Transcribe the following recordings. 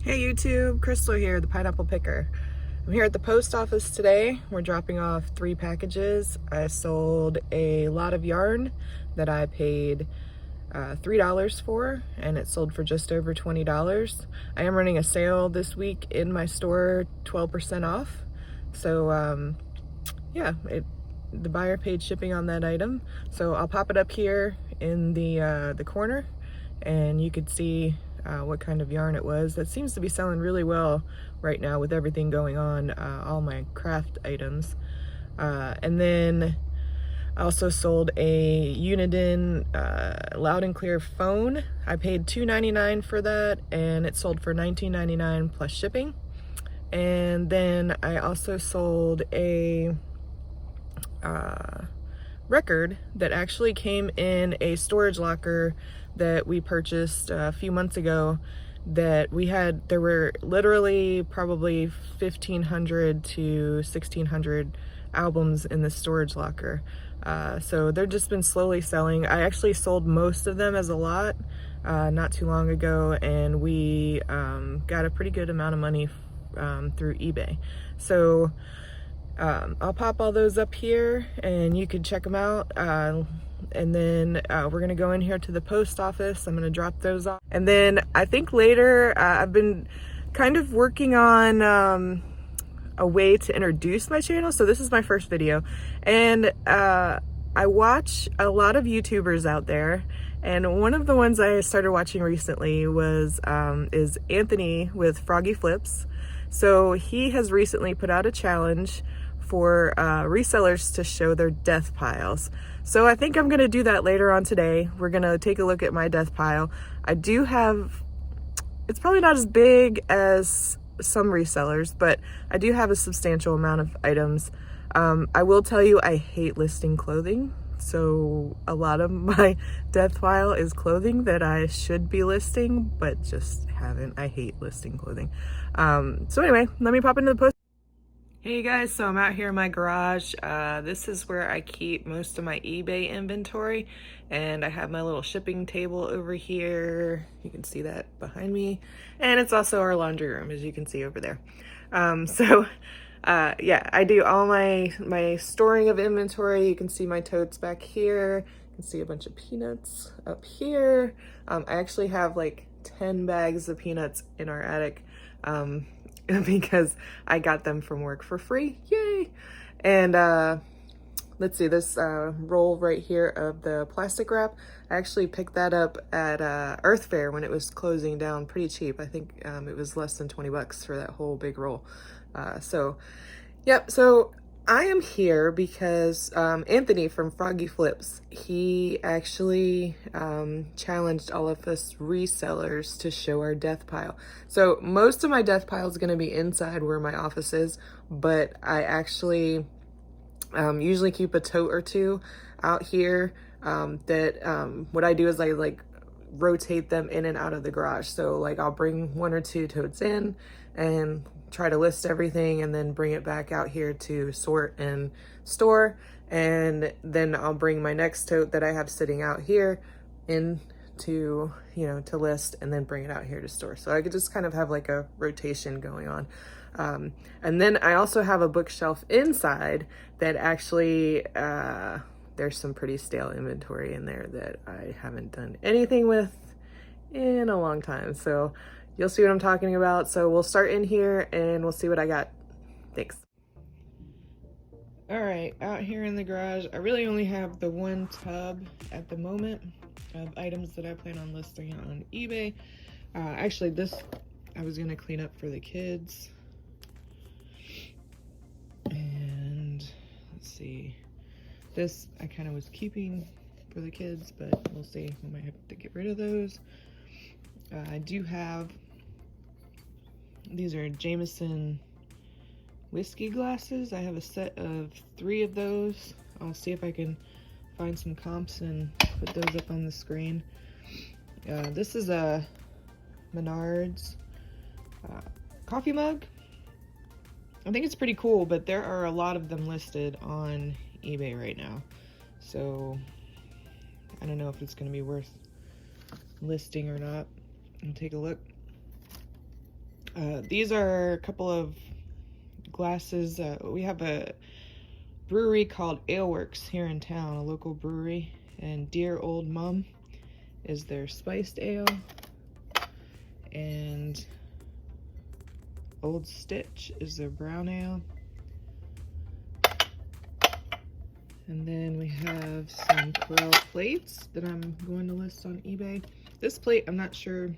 Hey YouTube, Crystal here, the pineapple picker. I'm here at the post office today. We're dropping off 3 packages. I sold a lot of yarn that I paid $3 for, and it sold for just over $20. I am running a sale this week in my store, 12% off. So yeah, the buyer paid shipping on that item. So I'll pop it up here in the corner, and you could see what kind of yarn it was. That seems to be selling really well right now with everything going on, all my craft items. And then I also sold a Uniden loud and clear phone. I paid $2.99 for that, and it sold for $19.99 plus shipping. And then I also sold a record that actually came in a storage locker that we purchased a few months ago. There were literally probably 1,500 to 1,600 albums in the storage locker. So they've just been slowly selling. I actually sold most of them as a lot not too long ago, and we got a pretty good amount of money through eBay. So I'll pop all those up here and you can check them out. And then we're gonna go in here to the post office. I'm gonna drop those off. And then I think later, I've been kind of working on a way to introduce my channel. So this is my first video. And I watch a lot of YouTubers out there. And one of the ones I started watching recently is Anthony with Froggy Flips. So he has recently put out a challenge for resellers to show their death piles. So I think I'm gonna do that later on today. We're gonna take a look at my death pile. I do have, it's probably not as big as some resellers, but I do have a substantial amount of items. I will tell you, I hate listing clothing. So a lot of my death pile is clothing that I should be listing, but just haven't. I hate listing clothing. So anyway, let me pop into the post. Hey guys, so I'm out here in my garage. This is where I keep most of my eBay inventory, and I have my little shipping table over here. You can see that behind me, and it's also our laundry room, as you can see over there. Yeah, I do all my storing of inventory. You can see my totes back here. You can see a bunch of peanuts up here. I actually have like 10 bags of peanuts in our attic. Because I got them from work for free, yay! And let's see, this roll right here of the plastic wrap, I actually picked that up at Earth Fair when it was closing down pretty cheap. I think it was less than 20 bucks for that whole big roll. Yep, so I am here because Anthony from Froggy Flips, he actually challenged all of us resellers to show our death pile. So most of my death pile is going to be inside where my office is, but I actually usually keep a tote or two out here what I do is I like rotate them in and out of the garage. So like I'll bring 1 or 2 totes in and try to list everything, and then bring it back out here to sort and store, and then I'll bring my next tote that I have sitting out here in to, you know, to list, and then bring it out here to store. So I could just kind of have like a rotation going on. And then I also have a bookshelf inside that actually there's some pretty stale inventory in there that I haven't done anything with in a long time. So you'll see what I'm talking about. So we'll start in here and we'll see what I got. Thanks. All right, out here in the garage, I really only have the 1 tub at the moment of items that I plan on listing on eBay. Actually, this I was gonna clean up for the kids. And let's see, this I kind of was keeping for the kids, but we'll see. We might have to get rid of those. I do have, these are Jameson whiskey glasses. I have a set of 3 of those. I'll see if I can find some comps and put those up on the screen. This is a Menards coffee mug. I think it's pretty cool, but there are a lot of them listed on eBay right now. So I don't know if it's going to be worth listing or not. And take a look. These are a couple of glasses. We have a brewery called Aleworks here in town, a local brewery, and Dear Old Mum is their spiced ale, and Old Stitch is their brown ale. And then we have some Corel plates that I'm going to list on eBay. This plate, I'm not sure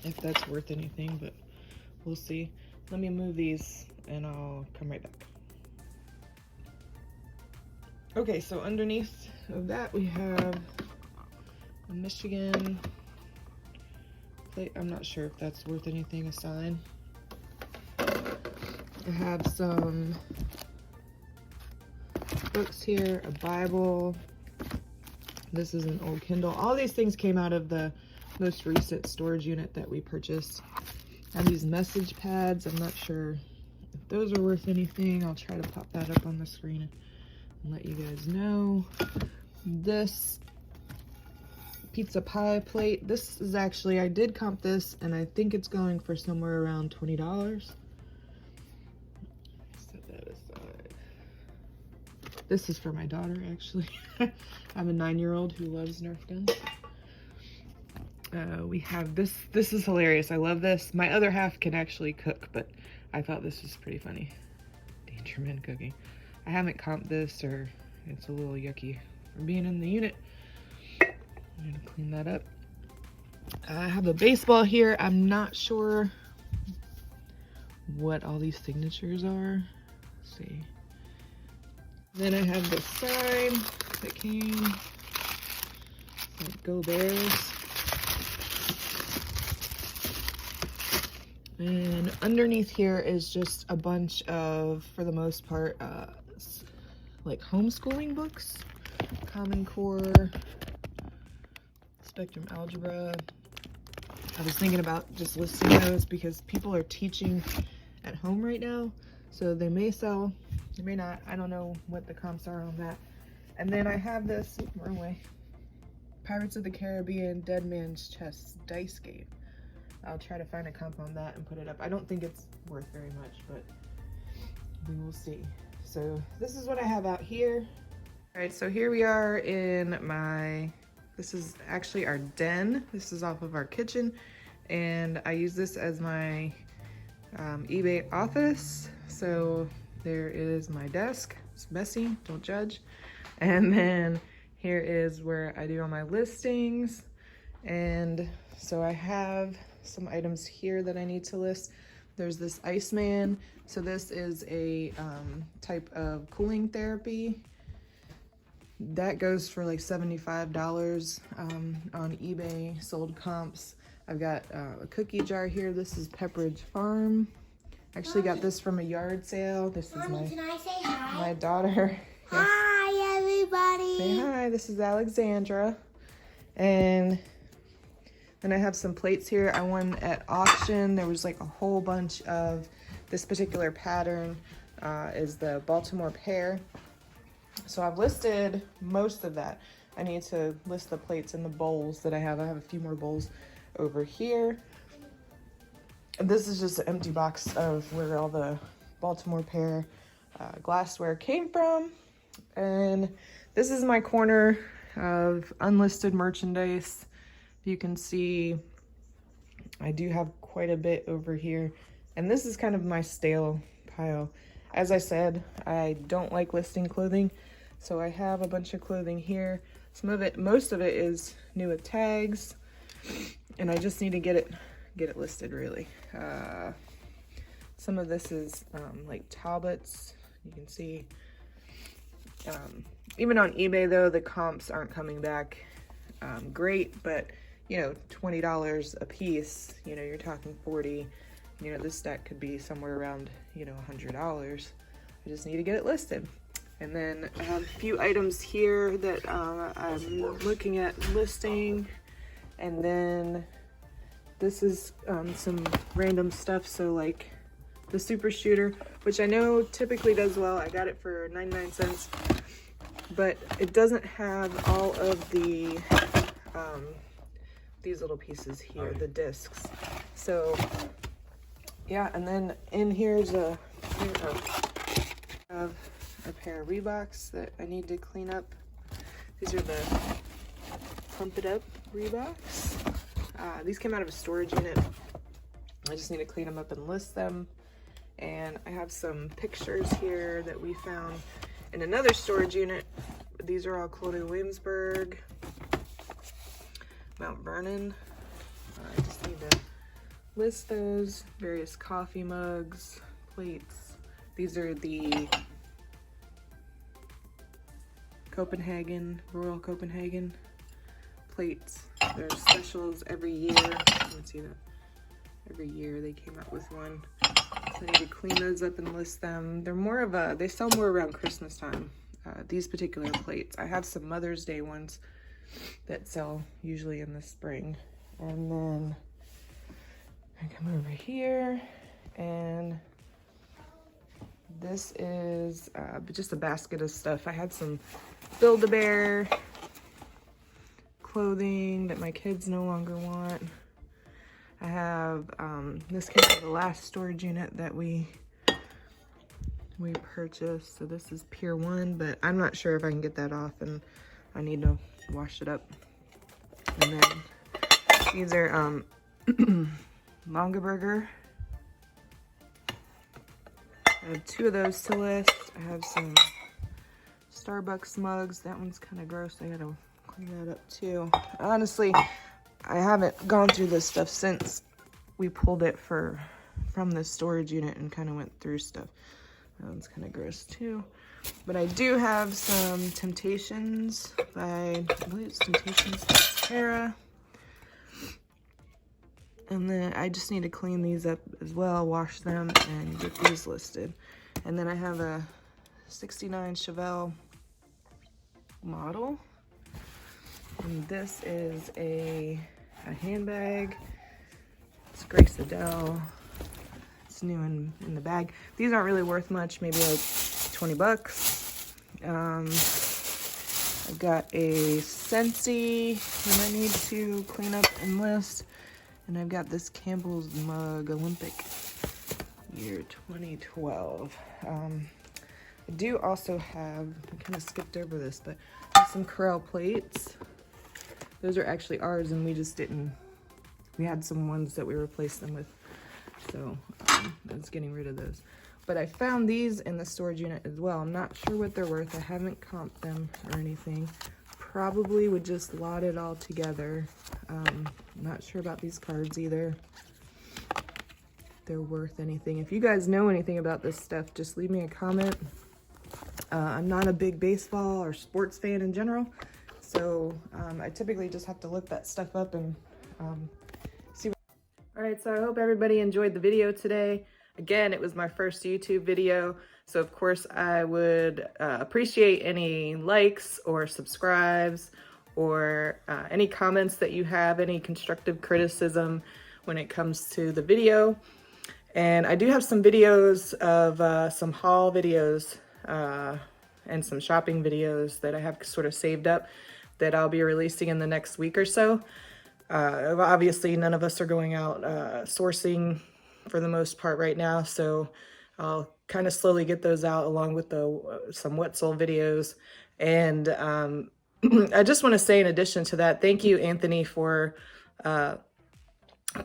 if that's worth anything, but we'll see. Let me move these and I'll come right back. Okay, so underneath of that we have a Michigan plate. I'm not sure if that's worth anything, a sign. I have some books here, a Bible. This is an old Kindle. All these things came out of the most recent storage unit that we purchased. I have these message pads. I'm not sure if those are worth anything. I'll try to pop that up on the screen and let you guys know. This pizza pie plate. This is actually, I did comp this and I think it's going for somewhere around $20. Set that aside. This is for my daughter, actually. I have a 9-year-old who loves Nerf guns. We have this. This is hilarious. I love this. My other half can actually cook, but I thought this was pretty funny. Danger Man cooking. I haven't comped this, or it's a little yucky from being in the unit. I'm gonna clean that up. I have a baseball here. I'm not sure what all these signatures are. Let's see. Then I have this sign that came. Like, Go Bears. And underneath here is just a bunch of, for the most part, like homeschooling books. Common Core, Spectrum Algebra. I was thinking about just listing those because people are teaching at home right now. So they may sell, they may not. I don't know what the comps are on that. And then I have this, wrong way, Pirates of the Caribbean Dead Man's Chest dice game. I'll try to find a comp on that and put it up. I don't think it's worth very much, but we will see. So this is what I have out here. All right, so here we are in my, this is actually our den. This is off of our kitchen. And I use this as my eBay office. So there is my desk. It's messy, don't judge. And then here is where I do all my listings. And so I have some items here that I need to list. There's this Iceman. So this is a type of cooling therapy. That goes for like $75 on eBay, sold comps. I've got a cookie jar here. This is Pepperidge Farm. Actually got this from a yard sale. This is Mommy, can I say hi? my daughter. Yes. Hi, everybody. Say hi, this is Alexandra. And then I have some plates here. I won at auction. There was like a whole bunch of this particular pattern is the Baltimore pear. So I've listed most of that. I need to list the plates and the bowls that I have. I have a few more bowls over here. This is just an empty box of where all the Baltimore pear glassware came from. And this is my corner of unlisted merchandise. You can see I do have quite a bit over here. And this is kind of my stale pile. As I said, I don't like listing clothing. So I have a bunch of clothing here. Some of it, most of it is new with tags. And I just need to get it listed really. Some of this is like Talbots. You can see, even on eBay though, the comps aren't coming back great, but you know, $20 a piece, you know, you're talking 40, you know, this stack could be somewhere around, you know, $100. I just need to get it listed. And then I have a few items here that I'm looking at listing. And then this is some random stuff. So like the Super Shooter, which I know typically does well. I got it for 99 cents, but it doesn't have all of the, these little pieces here, the discs. So Yeah, and then in here's a pair of Reeboks that I need to clean up. These are the Pump It Up Reeboks. These came out of a storage unit. I just need to clean them up and list them. And I have some pictures here that we found in another storage unit. These are all Colonial Williamsburg, Mount Vernon. I just need to list those. Various coffee mugs, plates. These are the Royal Copenhagen plates. There's specials every year. Let's see that. Every year they came out with one. So I need to clean those up and list them. They're more of a, they sell more around Christmas time. These particular plates. I have some Mother's Day ones that sell usually in the spring. And then I come over here, and this is just a basket of stuff. I had some Build-A-Bear clothing that my kids no longer want. I have, this came from the last storage unit that we purchased. So this is Pier 1, but I'm not sure if I can get that off, and I need to wash it up. And then these are Longaberger. I have 2 of those to list. I have some Starbucks mugs. That one's kind of gross. I gotta clean that up too. Honestly, I haven't gone through this stuff since we pulled it from the storage unit and kind of went through stuff. That one's kind of gross too. But I do have some Temptations I believe it's Temptations by Sarah. And then I just need to clean these up as well, wash them, and get these listed. And then I have a 69 Chevelle model. And this is a handbag. It's Grace Adele. It's new in the bag. These aren't really worth much, maybe like 20 bucks. I've got a Scentsy that I need to clean up and list. And I've got this Campbell's mug, Olympic year 2012. I do also have, I kind of skipped over this, but some Corel plates. Those are actually ours, and we just didn't, we had some ones that we replaced them with. So I was getting rid of those. But I found these in the storage unit as well. I'm not sure what they're worth. I haven't comped them or anything. Probably would just lot it all together. Not sure about these cards either. If they're worth anything. If you guys know anything about this stuff, just leave me a comment. I'm not a big baseball or sports fan in general, so I typically just have to look that stuff up and see. All right, so I hope everybody enjoyed the video today. Again, it was my first YouTube video, so of course I would appreciate any likes or subscribes or any comments that you have, any constructive criticism when it comes to the video. And I do have some videos of some haul videos and some shopping videos that I have sort of saved up that I'll be releasing in the next week or so. Obviously, none of us are going out sourcing for the most part right now, so I'll kind of slowly get those out along with some Wetzel videos. And I just want to say, in addition to that, thank you, Anthony, for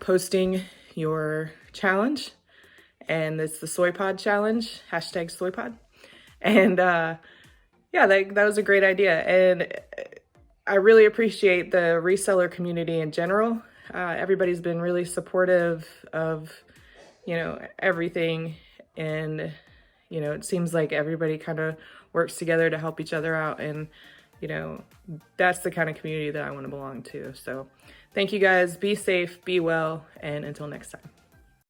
posting your challenge. And it's the SOYPOD challenge, #SOYPOD. And yeah, that was a great idea. And I really appreciate the reseller community in general. Everybody's been really supportive of, you know, everything. And, you know, it seems like everybody kind of works together to help each other out. And, you know, that's the kind of community that I want to belong to. So thank you guys. Be safe, be well, and until next time.